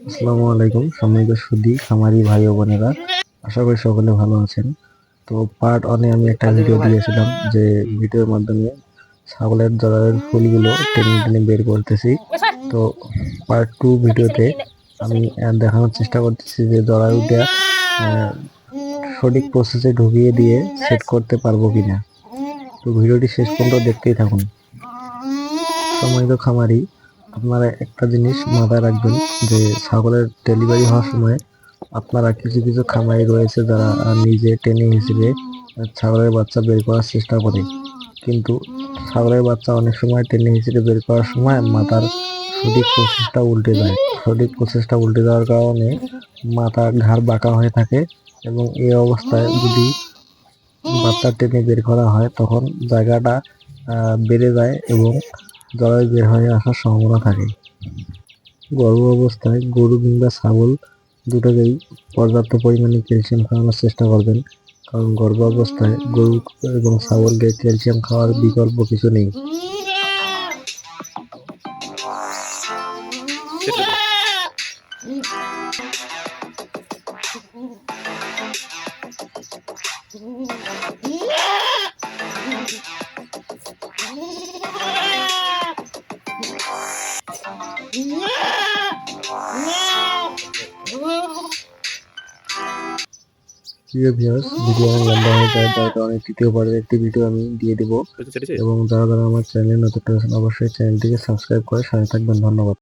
আসসালামু আলাইকুম সম্মানিত সুধী খামারি ভাই ও বোনেরা, আশা করি সকলে ভালো আছেন। তো পার্ট ওয়ানে আমি একটা ভিডিও দিয়েছিলাম যে ভিডিওর মাধ্যমে ছাগলের জরায়ুর ফুলগুলো টেনে টেনে বের করতেছি। তো পার্ট টু ভিডিওতে আমি দেখানোর চেষ্টা করতেছি যে জরায়ুটা সঠিক প্রসেসে ঢুকিয়ে দিয়ে সেট করতে পারবো কিনা। তো ভিডিওটি শেষ পর্যন্ত দেখতেই থাকুন। সম্মানিত খামারি, আপনারা একটা জিনিস মাথায় রাখবেন যে ছাগলের ডেলিভারি হওয়ার সময় আপনারা কিছু কিছু খামারি রয়েছে যারা নিজে টেনে হিসেবে ছাগলের বাচ্চা বের করার চেষ্টা করে, কিন্তু ছাগলের বাচ্চা অনেক সময় টেনে হিসেবে বের করার সময় মাথার সঠিক প্রসেসটা উল্টে যায়। সঠিক প্রসেসটা উল্টে যাওয়ার কারণে মাথার ঘাড় বাঁকা হয়ে থাকে, এবং এই অবস্থায় যদি বাচ্চা টেনে বের করা হয় তখন জায়গাটা বেড়ে যায় এবং জরায়ু বের হয়ে আসার সম্ভাবনা থাকে। গর্ভ অবস্থায় গরু কিংবা ছাগল দুটোকেই পর্যাপ্ত পরিমাণে ক্যালসিয়াম খাওয়ানোর চেষ্টা করবেন, কারণ গর্ভ অবস্থায় গরু এবং ছাগলকে ক্যালসিয়াম খাওয়ার বিকল্প কিছু নেই। প্রিয় ভিউয়ার্স, ভিডিও অনেক লম্বা হয়ে যায়, যার কারণে তৃতীয় পর্বের একটি ভিডিও আমি দিয়ে দিব। এবং যারা যারা আমার চ্যানেলে নতুন আছেন অবশ্যই চ্যানেলটিকে সাবস্ক্রাইব করে সাথে থাকবেন। ধন্যবাদ।